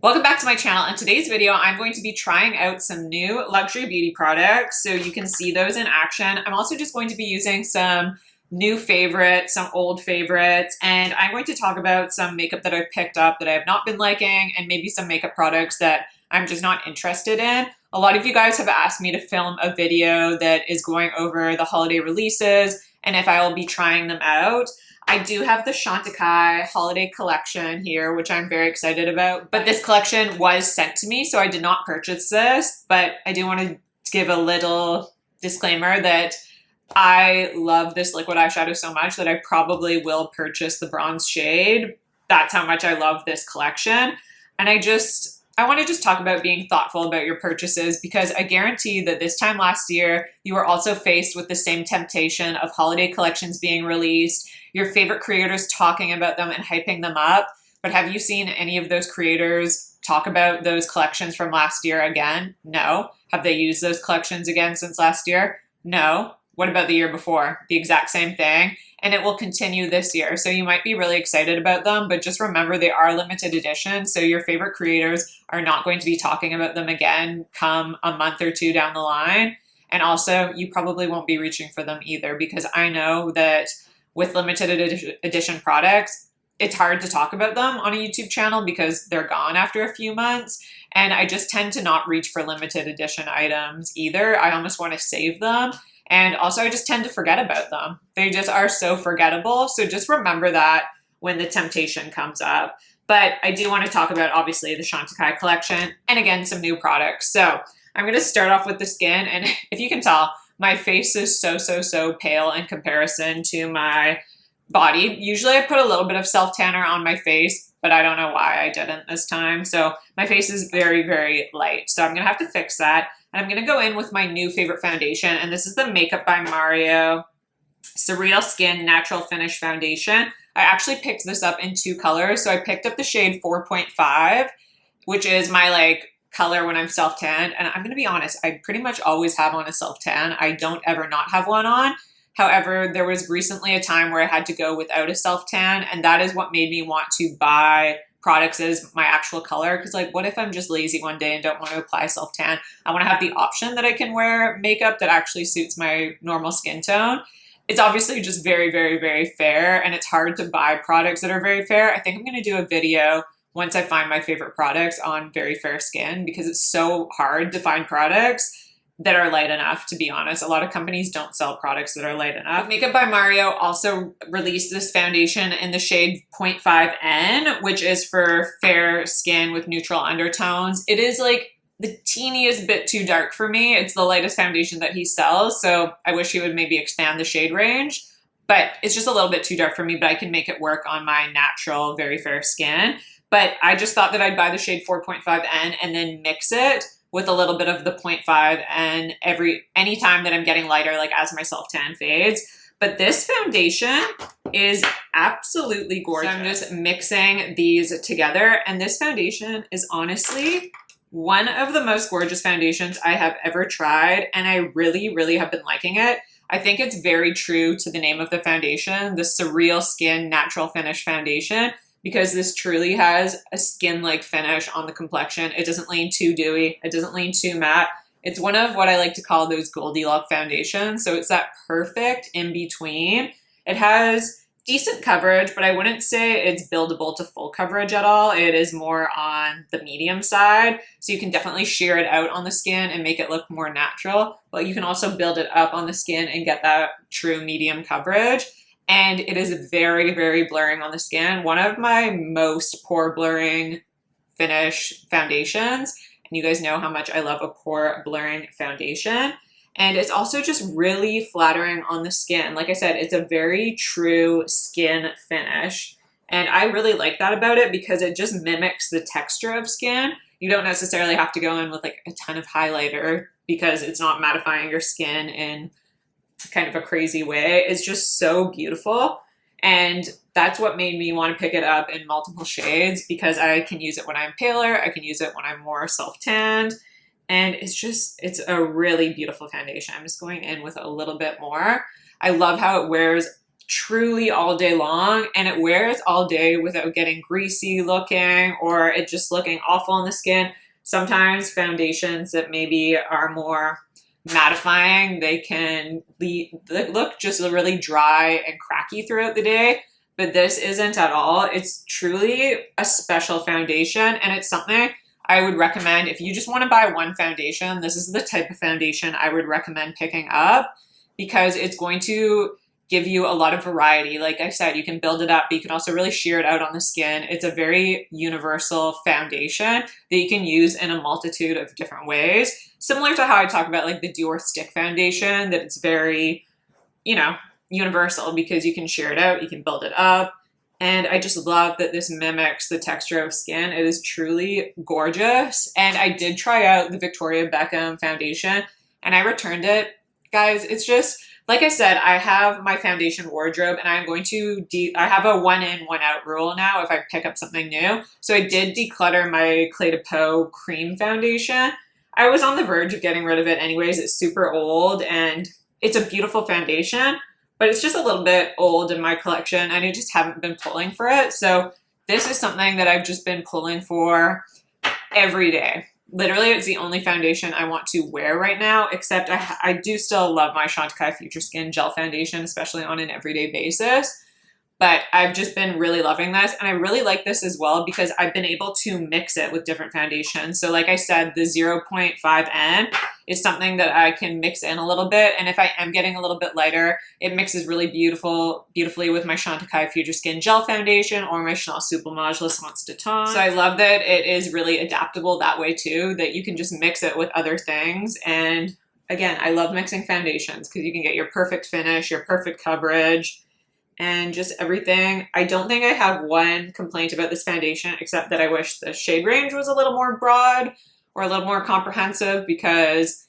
Welcome back to my channel. In today's video, I'm going to be trying out some new luxury beauty products so you can see those in action. I'm also just going to be using some new favorites, some old favorites, and I'm going to talk about some makeup that I've picked up that I have not been liking and maybe some makeup products that I'm just not interested in. A lot of you guys have asked me to film a video that is going over the holiday releases and if I will be trying them out. I do have the Chantecaille holiday collection here, which I'm very excited about, but this collection was sent to me, so I did not purchase this, but I do want to give a little disclaimer that I love this liquid eyeshadow so much that I probably will purchase the bronze shade. That's how much I love this collection. And I want to just talk about being thoughtful about your purchases, because I guarantee that this time last year, you were also faced with the same temptation of holiday collections being released, your favorite creators talking about them and hyping them up. But have you seen any of those creators talk about those collections from last year again? No. Have they used those collections again since last year? No. What about the year before? The exact same thing. And it will continue this year. So you might be really excited about them, but just remember they are limited edition. So your favorite creators are not going to be talking about them again come a month or two down the line. And also you probably won't be reaching for them either, because I know that with limited edition products, it's hard to talk about them on a YouTube channel because they're gone after a few months. And I just tend to not reach for limited edition items either. I almost want to save them. And also I just tend to forget about them. They just are so forgettable. So just remember that when the temptation comes up. But I do want to talk about, obviously, the Chantecaille collection and, again, some new products. So I'm going to start off with the skin. And if you can tell, my face is so pale in comparison to my body. Usually I put a little bit of self-tanner on my face, but I don't know why I didn't this time. So my face is very light. So I'm going to have to fix that. And I'm going to go in with my new favorite foundation. And this is the Makeup by Mario SurrealSkin Natural Finish Foundation. I actually picked this up in two colors. So I picked up the shade 4.5, which is my color when I'm self-tanned. And I'm going to be honest, I pretty much always have on a self-tan. I don't ever not have one on. However, there was recently a time where I had to go without a self-tan, and that is what made me want to buy products as my actual color. Because what if I'm just lazy one day and don't want to apply self-tan? I want to have the option that I can wear makeup that actually suits my normal skin tone. It's obviously just very fair, and it's hard to buy products that are very fair. I think I'm going to do a video once I find my favorite products on very fair skin, because it's so hard to find products that are light enough, to be honest. A lot of companies don't sell products that are light enough. Makeup by Mario also released this foundation in the shade 0.5N, which is for fair skin with neutral undertones. It is the teeniest bit too dark for me. It's the lightest foundation that he sells, so I wish he would maybe expand the shade range. But it's just a little bit too dark for me, but I can make it work on my natural, very fair skin. But I just thought that I'd buy the shade 4.5N and then mix it with a little bit of the 0.5N any time that I'm getting lighter, as my self-tan fades. But this foundation is absolutely gorgeous. So I'm just mixing these together, and this foundation is honestly one of the most gorgeous foundations I have ever tried, and I really have been liking it. I think it's very true to the name of the foundation, the SurrealSkin Natural Finish Foundation, because this truly has a skin-like finish on the complexion. It doesn't lean too dewy. It doesn't lean too matte. It's one of what I like to call those Goldilocks foundations. So it's that perfect in-between. It has decent coverage, but I wouldn't say it's buildable to full coverage at all. It is more on the medium side. So you can definitely sheer it out on the skin and make it look more natural, but you can also build it up on the skin and get that true medium coverage. And it is very blurring on the skin. One of my most pore blurring finish foundations. And you guys know how much I love a pore blurring foundation. And it's also just really flattering on the skin. Like I said, it's a very true skin finish. And I really like that about it because it just mimics the texture of skin. You don't necessarily have to go in with a ton of highlighter because it's not mattifying your skin in kind of a crazy way. It's just so beautiful, and that's what made me want to pick it up in multiple shades, because I can use it when I'm paler, I can use it when I'm more self-tanned, and it's a really beautiful foundation. I'm just going in with a little bit more. I love how it wears truly all day long, and it wears all day without getting greasy looking or it just looking awful on the skin. Sometimes foundations that maybe are more mattifying, they can look just really dry and cracky throughout the day, but this isn't at all. It's truly a special foundation, and it's something I would recommend if you just want to buy one foundation. This is the type of foundation I would recommend picking up because it's going to give you a lot of variety. Like I said, you can build it up, but you can also really sheer it out on the skin. It's a very universal foundation that you can use in a multitude of different ways. Similar to how I talk about like the Dior stick foundation, that it's very, you know, universal because you can sheer it out, you can build it up. And I just love that this mimics the texture of skin. It is truly gorgeous. And I did try out the Victoria Beckham foundation and I returned it. Guys, it's just, like I said, I have my foundation wardrobe and I'm going to, I have a 1 in, 1 out rule now if I pick up something new. So I did declutter my Clé de Peau cream foundation. I was on the verge of getting rid of it anyways. It's super old and it's a beautiful foundation, but it's just a little bit old in my collection and I just haven't been pulling for it. So this is something that I've just been pulling for every day. Literally, it's the only foundation I want to wear right now, except I do still love my Chantecaille Future Skin Gel Foundation, especially on an everyday basis. But I've just been really loving this. And I really like this as well because I've been able to mix it with different foundations. So like I said, the 0.5N is something that I can mix in a little bit. And if I am getting a little bit lighter, it mixes really beautifully with my Chantecaille Future Skin Gel Foundation or my Chanel Sublimage L'Essence de Temps. So I love that it is really adaptable that way too, that you can just mix it with other things. And again, I love mixing foundations because you can get your perfect finish, your perfect coverage, and just everything. I don't think I have one complaint about this foundation, except that I wish the shade range was a little more broad or a little more comprehensive because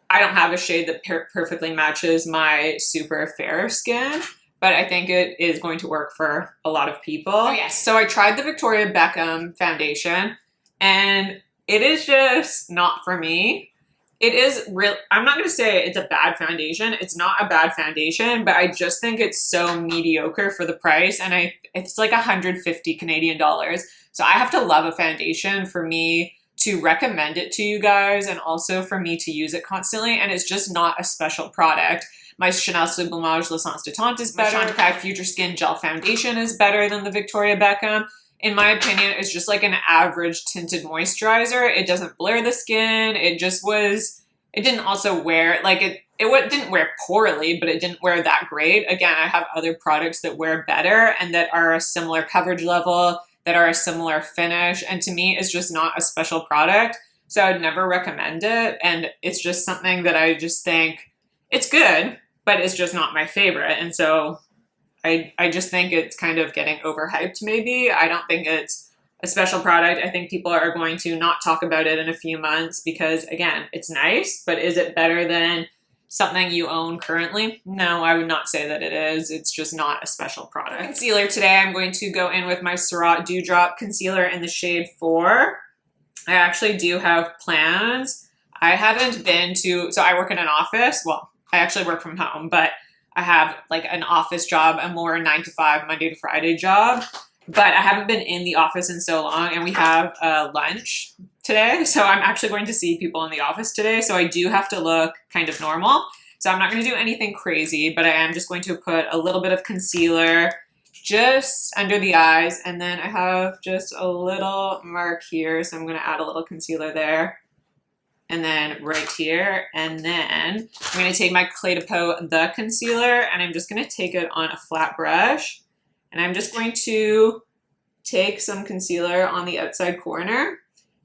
I don't have a shade that perfectly matches my super fair skin, but I think it is going to work for a lot of people. Oh yes, so I tried the Victoria Beckham foundation and it is just not for me. It is real. I'm not going to say it's a bad foundation. It's not a bad foundation, but I just think it's so mediocre for the price. And it's like 150 Canadian dollars. So I have to love a foundation for me to recommend it to you guys and also for me to use it constantly. And it's just not a special product. My Chanel Sublimage L'Essence de Temps is better. My Chantecaille Future Skin Gel Foundation is better than the Victoria Beckham. In my opinion, it's just like an average tinted moisturizer. It doesn't blur the skin. It didn't also wear, like it didn't wear poorly, but it didn't wear that great. Again, I have other products that wear better and that are a similar coverage level, that are a similar finish. And to me, it's just not a special product. So I would never recommend it. And it's just something that I just think it's good, but it's just not my favorite. And so I just think it's kind of getting overhyped maybe. I don't think it's a special product. I think people are going to not talk about it in a few months because, again, it's nice, but is it better than something you own currently? No, I would not say that it is. It's just not a special product. Concealer today, I'm going to go in with my Surratt Dewdrop Concealer in the shade 4. I actually do have plans. I haven't been to, so I work in an office. Well, I actually work from home, but I have like an office job, a more 9 to 5, Monday to Friday job, but I haven't been in the office in so long and we have lunch today. So I'm actually going to see people in the office today. So I do have to look kind of normal. So I'm not going to do anything crazy, but I am just going to put a little bit of concealer just under the eyes. And then I have just a little mark here. So I'm going to add a little concealer there. And then right here, and then I'm going to take my Clé de Peau The Concealer, and I'm just going to take it on a flat brush, and I'm just going to take some concealer on the outside corner,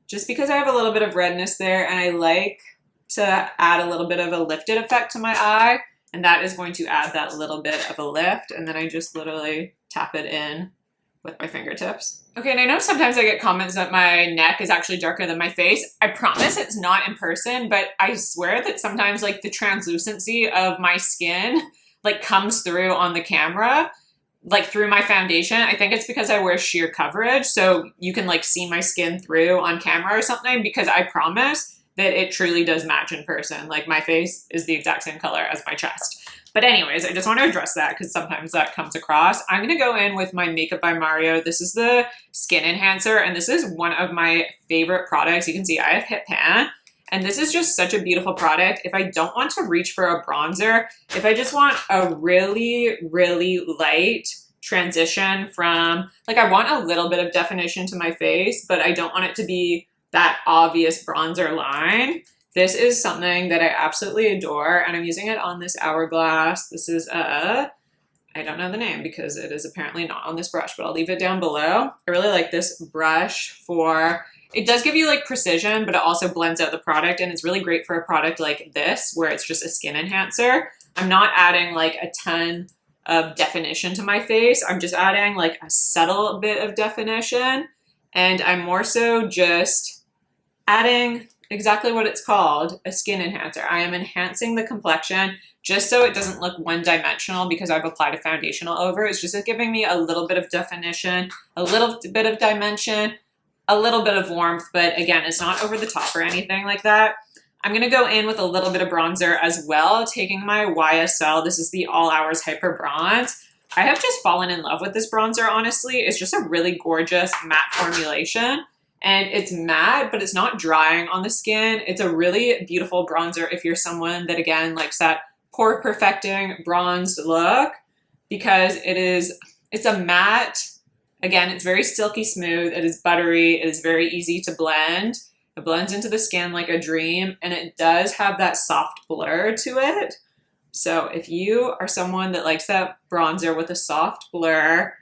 just because I have a little bit of redness there, and I like to add a little bit of a lifted effect to my eye, and that is going to add that little bit of a lift, and then I just literally tap it in with my fingertips. Okay, and I know sometimes I get comments that my neck is actually darker than my face. I promise it's not in person, but I swear that sometimes like the translucency of my skin like comes through on the camera, like through my foundation. I think it's because I wear sheer coverage, so you can like see my skin through on camera or something, because I promise that it truly does match in person. Like my face is the exact same color as my chest. But anyways, I just want to address that because sometimes that comes across. I'm going to go in with my Makeup by Mario. This is the Skin Enhancer, and this is one of my favorite products. You can see I have Hit Pan, and this is just such a beautiful product. If I don't want to reach for a bronzer, if I just want a really, really light transition from, like, I want a little bit of definition to my face, but I don't want it to be that obvious bronzer line. This is something that I absolutely adore, and I'm using it on this Hourglass. This is I don't know the name because it is apparently not on this brush, but I'll leave it down below. I really like this brush for, it does give you like precision, but it also blends out the product, and it's really great for a product like this where it's just a skin enhancer. I'm not adding like a ton of definition to my face. I'm just adding like a subtle bit of definition, and I'm more so just adding exactly what it's called, a skin enhancer. I am enhancing the complexion just so it doesn't look one-dimensional because I've applied a foundation all over. It's just giving me a little bit of definition, a little bit of dimension, a little bit of warmth, but again, it's not over the top or anything like that. I'm gonna go in with a little bit of bronzer as well, taking my YSL, this is the All Hours Hyper Bronze. I have just fallen in love with this bronzer, honestly. It's just a really gorgeous matte formulation. And it's matte, but it's not drying on the skin. It's a really beautiful bronzer if you're someone that, again, likes that pore perfecting bronzed look, because it's a matte. Again, it's very silky smooth. It is buttery. It is very easy to blend. It blends into the skin like a dream, and it does have that soft blur to it. So if you are someone that likes that bronzer with a soft blur,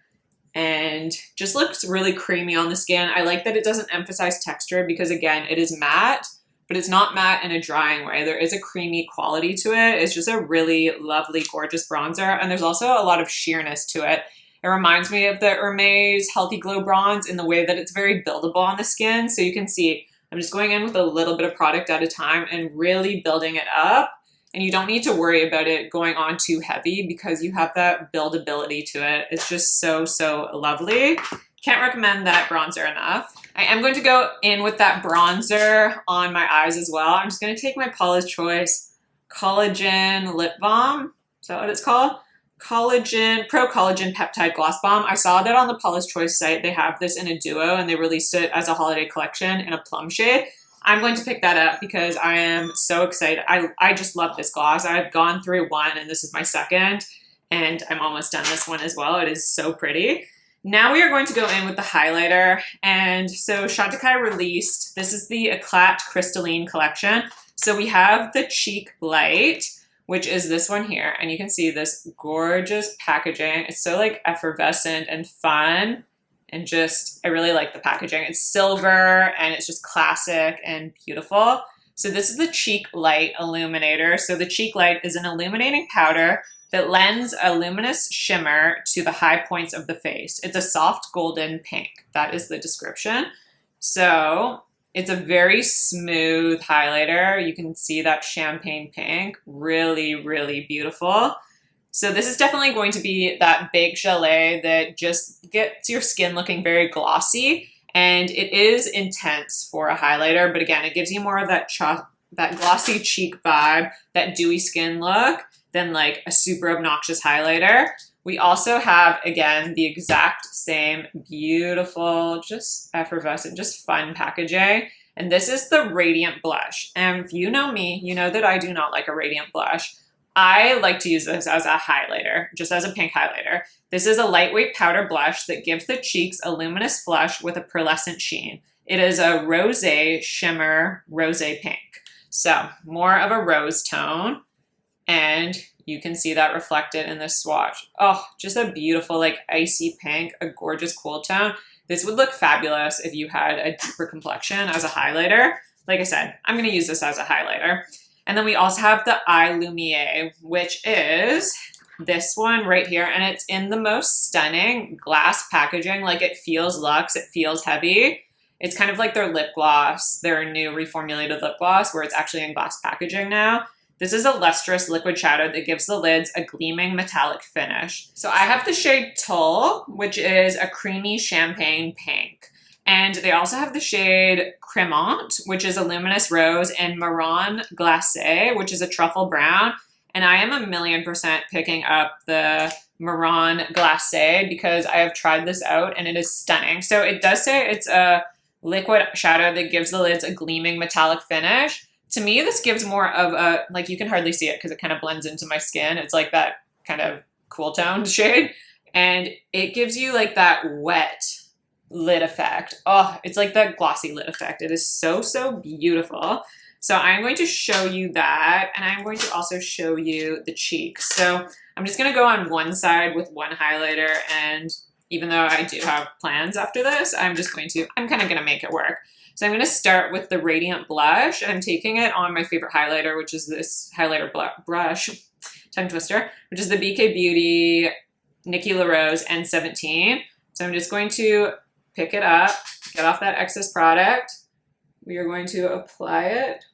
and just looks really creamy on the skin. I like that it doesn't emphasize texture because, again, it is matte, but it's not matte in a drying way. There is a creamy quality to it. It's just a really lovely, gorgeous bronzer, and there's also a lot of sheerness to it. It reminds me of the Hermes Healthy Glow Bronze in the way that it's very buildable on the skin. So you can see I'm just going in with a little bit of product at a time and really building it up. And you don't need to worry about it going on too heavy because you have that buildability to it. It's just so, so lovely. Can't recommend that bronzer enough. I am going to go in with that bronzer on my eyes as well. I'm just going to take my Paula's Choice Collagen Lip Balm. Is that what it's called? Collagen, Pro Collagen Peptide Gloss Balm. I saw that on the Paula's Choice site. They have this in a duo, and they released it as a holiday collection in a plum shade. I'm going to pick that up because I am so excited. I just love this gloss. I've gone through one, and this is my second, and I'm almost done this one as well. It is so pretty. Now we are going to go in with the highlighter. And so Chantecaille released, this is the Eclat Crystalline collection. So we have the Chic Light, which is this one here. And you can see this gorgeous packaging. It's so like effervescent and fun. And just, I really like the packaging. It's silver and it's just classic and beautiful. So this is the Cheek Light Illuminator. So the Cheek Light is an illuminating powder that lends a luminous shimmer to the high points of the face. It's a soft golden pink. That is the description. So it's a very smooth highlighter. You can see that champagne pink. Really, really beautiful. So this is definitely going to be that big gelée that just gets your skin looking very glossy, and it is intense for a highlighter, but again, it gives you more of that glossy cheek vibe, that dewy skin look, than like a super obnoxious highlighter. We also have, again, the exact same beautiful, just effervescent, just fun packaging, and this is the Radiant Blush. And if you know me, you know that I do not like a Radiant Blush. I like to use this as a highlighter, just as a pink highlighter. This is a lightweight powder blush that gives the cheeks a luminous flush with a pearlescent sheen. It is a rosé shimmer, rosé pink. So more of a rose tone, and you can see that reflected in this swatch. Oh, just a beautiful like icy pink, a gorgeous cool tone. This would look fabulous if you had a deeper complexion as a highlighter. Like I said, I'm gonna use this as a highlighter. And then we also have the Eye Lumière, which is this one right here. And it's in the most stunning glass packaging. Like it feels luxe, it feels heavy. It's kind of like their lip gloss, their new reformulated lip gloss, where it's actually in glass packaging now. This is a lustrous liquid shadow that gives the lids a gleaming metallic finish. So I have the shade Tulle, which is a creamy champagne pink. And they also have the shade Cremant, which is a luminous rose, and Marron Glacé, which is a truffle brown. And I am 1,000,000% picking up the Marron Glacé because I have tried this out and it is stunning. So it does say it's a liquid shadow that gives the lids a gleaming metallic finish. To me, this gives more of a, like, you can hardly see it because it kind of blends into my skin. It's like that kind of cool toned shade. And it gives you like that wet lid effect. Oh, it's like that glossy lid effect. It is so, so beautiful. So I'm going to show you that, and I'm going to also show you the cheeks. So I'm just going to go on one side with one highlighter, and even though I do have plans after this, I'm kind of going to make it work. So I'm going to start with the Radiant Blush, and I'm taking it on my favorite highlighter, which is this highlighter brush, tongue twister, which is the BK Beauty Nikki LaRose N17. So I'm just going to pick it up, get off that excess product. We are going to apply it.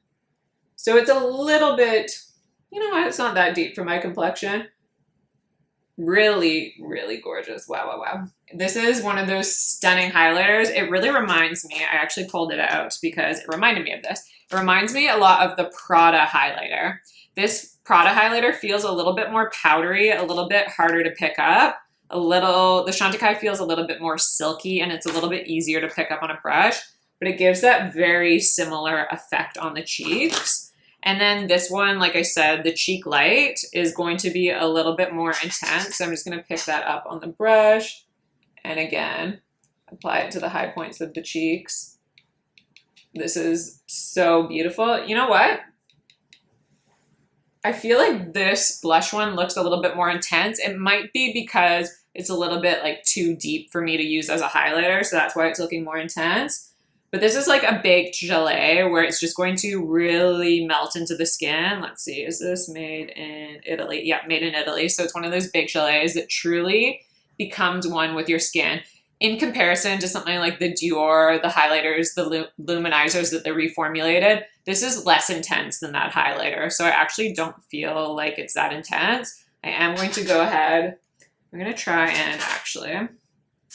So it's a little bit, you know what, it's not that deep for my complexion. Really, really gorgeous. Wow, wow, wow. This is one of those stunning highlighters. It really reminds me, I actually pulled it out because it reminded me of this. It reminds me a lot of the Prada highlighter. This Prada highlighter feels a little bit more powdery, a little bit harder to pick up. The Chantecaille feels a little bit more silky, and it's a little bit easier to pick up on a brush, but it gives that very similar effect on the cheeks. And then this one, like I said, the Cheek Light is going to be a little bit more intense. So I'm just going to pick that up on the brush and again, apply it to the high points of the cheeks. This is so beautiful. You know what? I feel like this blush one looks a little bit more intense. It might be because it's a little bit like too deep for me to use as a highlighter, so that's why it's looking more intense. But this is like a baked gelée where it's just going to really melt into the skin. Let's see, is this made in Italy? Yeah, made in Italy. So it's one of those baked gelées that truly becomes one with your skin. In comparison to something like the Dior, the highlighters, the luminizers that they reformulated, this is less intense than that highlighter. So I actually don't feel like it's that intense. I am going to go ahead. I'm going to try and actually,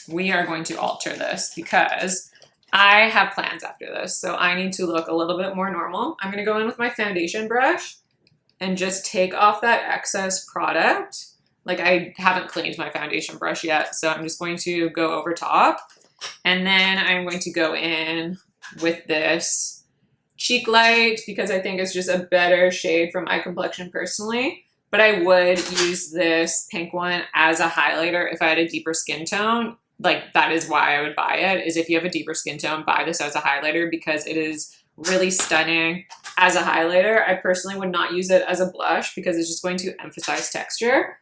we are going to alter this because I have plans after this. So I need to look a little bit more normal. I'm going to go in with my foundation brush and just take off that excess product. Like, I haven't cleaned my foundation brush yet, so I'm just going to go over top. And then I'm going to go in with this Cheek Light because I think it's just a better shade for my complexion personally. But I would use this pink one as a highlighter if I had a deeper skin tone. Like, that is why I would buy it, is if you have a deeper skin tone, buy this as a highlighter because it is really stunning as a highlighter. I personally would not use it as a blush because it's just going to emphasize texture.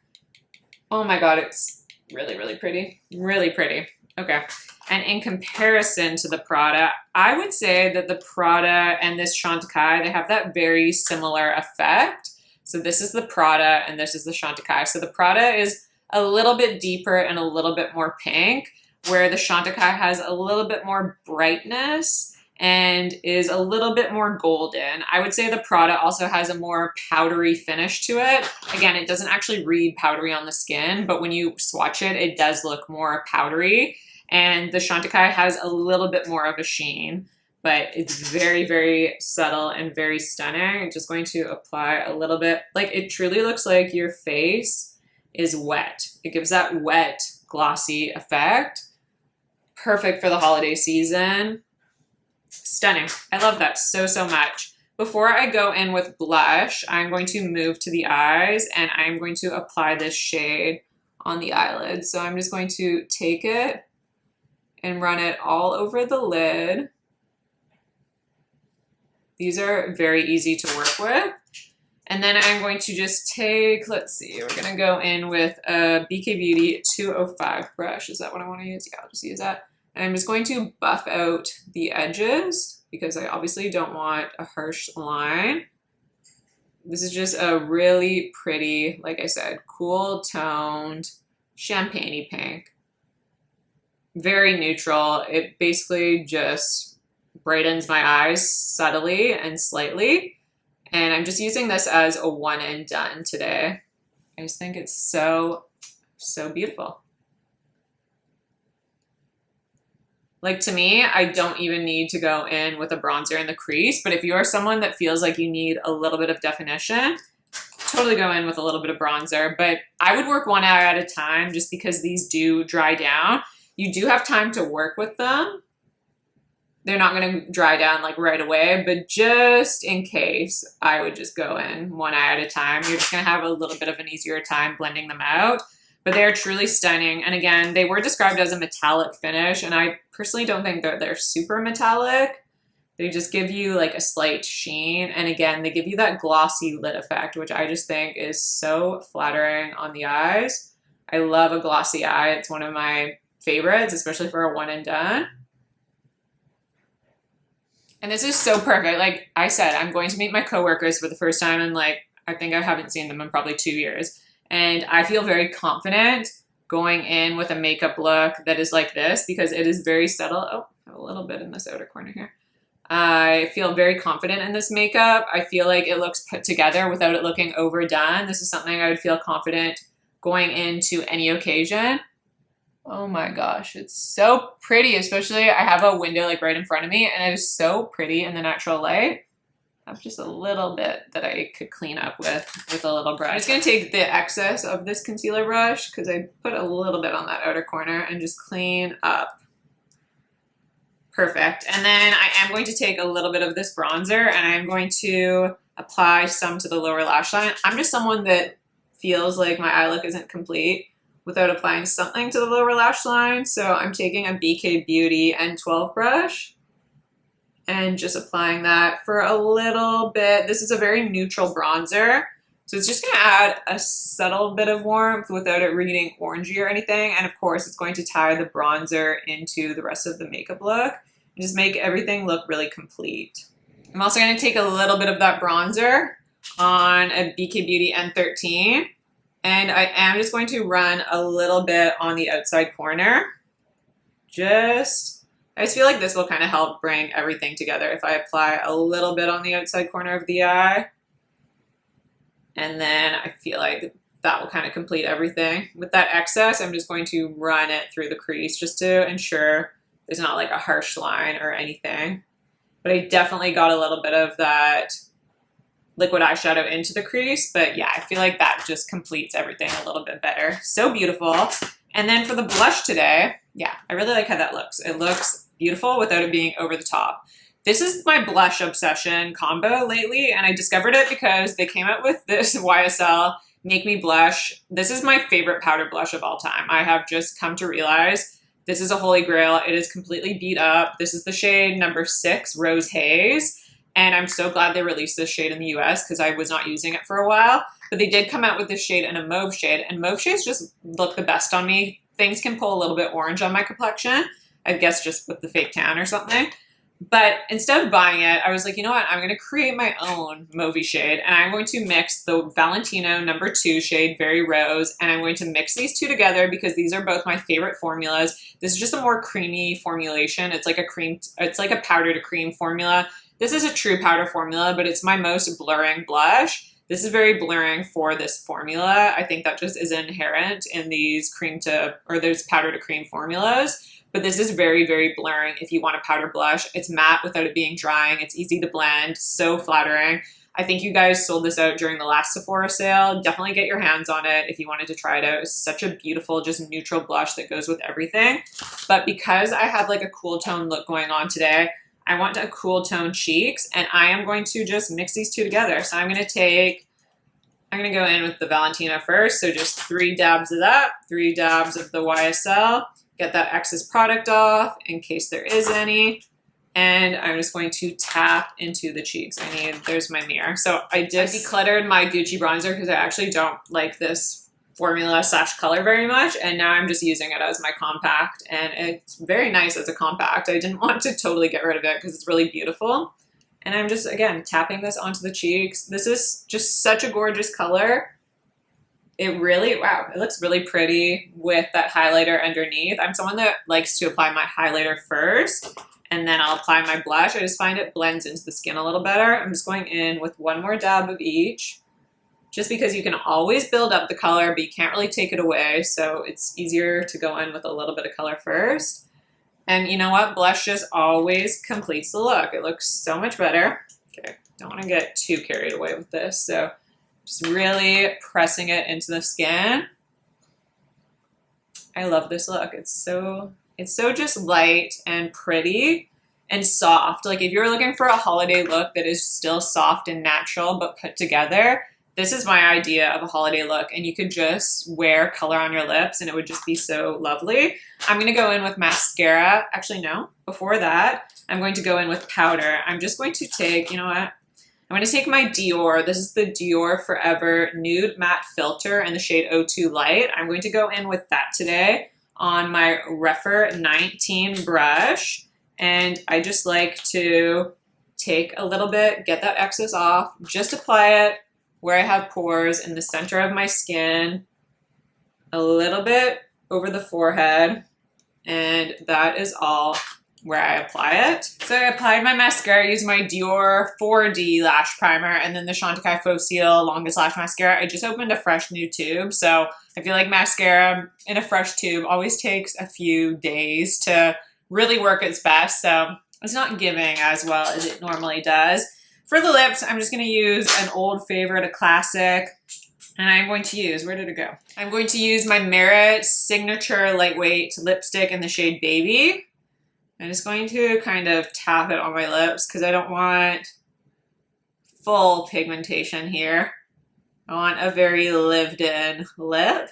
Oh my God, it's really, really pretty. Really pretty. Okay. And in comparison to the Prada, I would say that the Prada and this Chantecaille, they have that very similar effect. So this is the Prada and this is the Chantecaille. So the Prada is a little bit deeper and a little bit more pink, where the Chantecaille has a little bit more brightness and is a little bit more golden. I would say the Prada also has a more powdery finish to it. Again, it doesn't actually read powdery on the skin, but when you swatch it, it does look more powdery. And the Chantecaille has a little bit more of a sheen, but it's very, very subtle and very stunning. I'm just going to apply a little bit. Like, it truly looks like your face is wet. It gives that wet, glossy effect. Perfect for the holiday season. Stunning. I love that so, so much. Before I go in with blush, I'm going to move to the eyes and I'm going to apply this shade on the eyelids. So I'm just going to take it and run it all over the lid. These are very easy to work with. And then I'm going to just take, let's see, we're going to go in with a BK Beauty 205 brush. Is that what I want to use? Yeah, I'll just use that. And I'm just going to buff out the edges because I obviously don't want a harsh line. This is just a really pretty, like I said, cool toned champagne-y pink. Very neutral. It basically just brightens my eyes subtly and slightly. And I'm just using this as a one and done today. I just think it's so, so beautiful. Like, to me, I don't even need to go in with a bronzer in the crease, but if you are someone that feels like you need a little bit of definition, totally go in with a little bit of bronzer, but I would work one eye at a time just because these do dry down. You do have time to work with them. They're not going to dry down like right away, but just in case, I would just go in one eye at a time. You're just going to have a little bit of an easier time blending them out, but they're truly stunning. And again, they were described as a metallic finish, and I personally don't think that they're super metallic. They just give you like a slight sheen. And again, they give you that glossy lid effect, which I just think is so flattering on the eyes. I love a glossy eye. It's one of my favorites, especially for a one and done. And this is so perfect. Like I said, I'm going to meet my coworkers for the first time in like, I think I haven't seen them in probably 2 years. And I feel very confident going in with a makeup look that is like this because it is very subtle. Oh, I have a little bit in this outer corner here. I feel very confident in this makeup. I feel like it looks put together without it looking overdone. This is something I would feel confident going into any occasion. Oh my gosh, it's so pretty, especially I have a window like right in front of me and it is so pretty in the natural light. I have just a little bit that I could clean up with a little brush. I'm just gonna take the excess of this concealer brush because I put a little bit on that outer corner and just clean up. Perfect. And then I am going to take a little bit of this bronzer and I'm going to apply some to the lower lash line. I'm just someone that feels like my eye look isn't complete without applying something to the lower lash line. So I'm taking a BK Beauty N12 brush and just applying that for a little bit. This is a very neutral bronzer. So it's just gonna add a subtle bit of warmth without it reading orangey or anything. And of course, it's going to tie the bronzer into the rest of the makeup look and just make everything look really complete. I'm also gonna take a little bit of that bronzer on a BK Beauty N13. And I am just going to run a little bit on the outside corner. I just feel like this will kind of help bring everything together if I apply a little bit on the outside corner of the eye. And then I feel like that will kind of complete everything. With that excess, I'm just going to run it through the crease just to ensure there's not like a harsh line or anything. But I definitely got a little bit of that liquid eyeshadow into the crease. But yeah, I feel like that just completes everything a little bit better. So beautiful. And then for the blush today, yeah, I really like how that looks. It looks beautiful without it being over the top. This is my blush obsession combo lately, and I discovered it because they came out with this YSL Make Me Blush. This is my favorite powder blush of all time. I have just come to realize this is a holy grail. It is completely beat up. This is the shade number 6, Rose Haze, and I'm so glad they released this shade in the US because I was not using it for a while. But they did come out with this shade in a mauve shade, and mauve shades just look the best on me. Things can pull a little bit orange on my complexion, I guess just with the fake tan or something. But instead of buying it, I was like, you know what? I'm going to create my own mauve shade, and I'm going to mix the Valentino number 2 shade, Very Rose, and I'm going to mix these two together because these are both my favorite formulas. This is just a more creamy formulation. It's like a powder to cream formula. This is a true powder formula, but it's my most blurring blush. This is very blurring for this formula. I think that just is inherent in these those powder to cream formulas. But this is very, very blurring if you want a powder blush. It's matte without it being drying. It's easy to blend, so flattering. I think you guys sold this out during the last Sephora sale. Definitely get your hands on it if you wanted to try it out. It's such a beautiful, just neutral blush that goes with everything. But because I have like a cool tone look going on today, I want a cool tone cheeks, and I am going to just mix these two together. So I'm going to go in with the Valentino first. So just 3 dabs of that, 3 dabs of the YSL. Get that excess product off in case there is any. And I'm just going to tap into the cheeks. There's my mirror. So I decluttered my Gucci bronzer because I actually don't like this formula / color very much. And now I'm just using it as my compact. And it's very nice as a compact. I didn't want to totally get rid of it because it's really beautiful. And I'm just, again, tapping this onto the cheeks. This is just such a gorgeous color. It looks really pretty with that highlighter underneath. I'm someone that likes to apply my highlighter first, and then I'll apply my blush. I just find it blends into the skin a little better. I'm just going in with 1 more dab of each, just because you can always build up the color, but you can't really take it away. So it's easier to go in with a little bit of color first. And you know what? Blush just always completes the look. It looks so much better. Okay, don't want to get too carried away with this. So Just really pressing it into the skin. I love this look. It's so just light and pretty and soft. Like if you're looking for a holiday look that is still soft and natural but put together, this is my idea of a holiday look, and you could just wear color on your lips and it would just be so lovely. I'm gonna go in with mascara. Actually, no, before that, I'm going to go in with powder. I'm just going to take, you know what? I'm gonna take my Dior. This is the Dior Forever Nude Matte Filter in the shade 02 Light. I'm going to go in with that today on my Refer 19 brush. And I just like to take a little bit, get that excess off, just apply it where I have pores in the center of my skin, a little bit over the forehead, and that is all where I apply it. So I applied my mascara, used my Dior 4D lash primer, and then the Chantecaille Faux Seal Longest Lash Mascara. I just opened a fresh new tube, so I feel like mascara in a fresh tube always takes a few days to really work its best, so it's not giving as well as it normally does. For the lips, I'm just going to use an old favorite, a classic, and I'm going to use, where did it go? I'm going to use my Merit Signature Lightweight Lipstick in the shade Baby. I'm just going to kind of tap it on my lips because I don't want full pigmentation here. I want a very lived-in lip.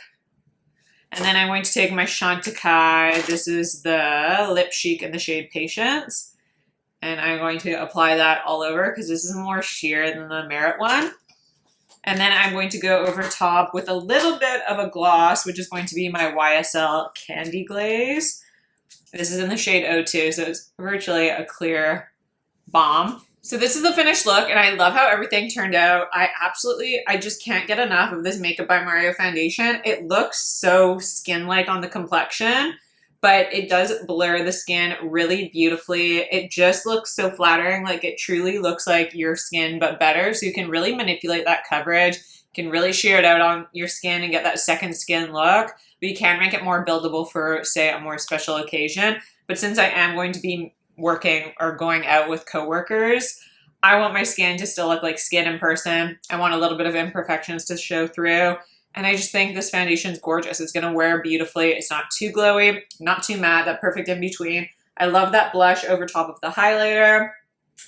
And then I'm going to take my Chantecaille. This is the Lip Chic in the shade Patience. And I'm going to apply that all over because this is more sheer than the Merit one. And then I'm going to go over top with a little bit of a gloss, which is going to be my YSL Candy Glaze. This is in the shade 02, so it's virtually a clear balm. So this is the finished look, and I love how everything turned out. I just can't get enough of this Makeup by Mario foundation. It looks so skin-like on the complexion, but it does blur the skin really beautifully. It just looks so flattering, like it truly looks like your skin, but better. So you can really manipulate that coverage, you can really sheer it out on your skin and get that second skin look, but you can make it more buildable for, say, a more special occasion. But since I am going to be working or going out with coworkers, I want my skin to still look like skin in person. I want a little bit of imperfections to show through. And I just think this foundation is gorgeous. It's going to wear beautifully. It's not too glowy, not too matte, that perfect in between. I love that blush over top of the highlighter.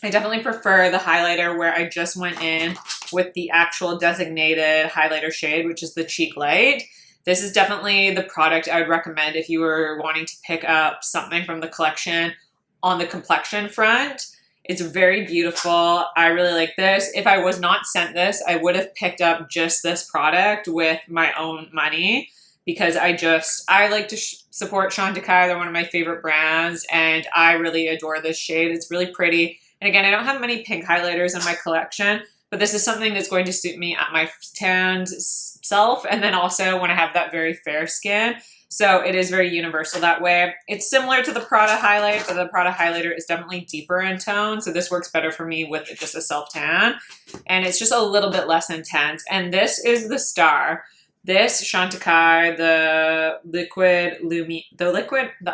I definitely prefer the highlighter where I just went in with the actual designated highlighter shade, which is the Cheek Light. This is definitely the product I would recommend if you were wanting to pick up something from the collection on the complexion front. It's very beautiful. I really like this. If I was not sent this, I would have picked up just this product with my own money because I like to support Chantecaille. They're one of my favorite brands, and I really adore this shade. It's really pretty. And again, I don't have many pink highlighters in my collection, but this is something that's going to suit me at my tanned self, and then also when I have that very fair skin. So it is very universal that way. It's similar to the Prada highlight, but the Prada highlighter is definitely deeper in tone. So this works better for me with just a self tan. And it's just a little bit less intense. And this is the star. This Chantecaille, the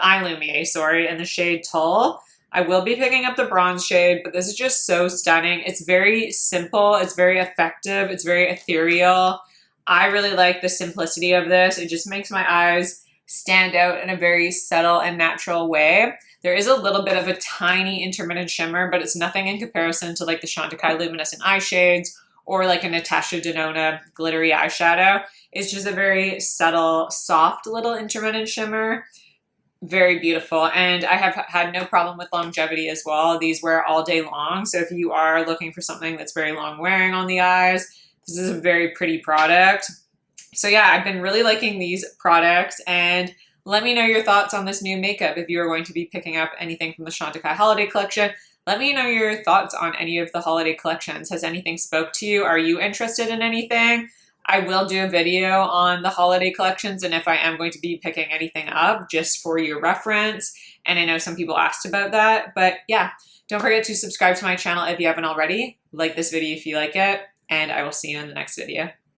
Eye Lumière, sorry, in the shade Tulle. I will be picking up the bronze shade, but this is just so stunning. It's very simple. It's very effective. It's very ethereal. I really like the simplicity of this. It just makes my eyes stand out in a very subtle and natural way. There is a little bit of a tiny intermittent shimmer, but it's nothing in comparison to like the Chantecaille Luminescent eye shades or like a Natasha Denona glittery eyeshadow. It's just a very subtle, soft little intermittent shimmer. Very beautiful. And I have had no problem with longevity as well. These wear all day long. So if you are looking for something that's very long wearing on the eyes, this is a very pretty product. So yeah, I've been really liking these products, and let me know your thoughts on this new makeup. If you're going to be picking up anything from the Chantecaille holiday collection, let me know your thoughts on any of the holiday collections. Has anything spoke to you? Are you interested in anything? I will do a video on the holiday collections, and if I am going to be picking anything up just for your reference. And I know some people asked about that, but yeah, don't forget to subscribe to my channel if you haven't already. Like this video if you like it, and I will see you in the next video.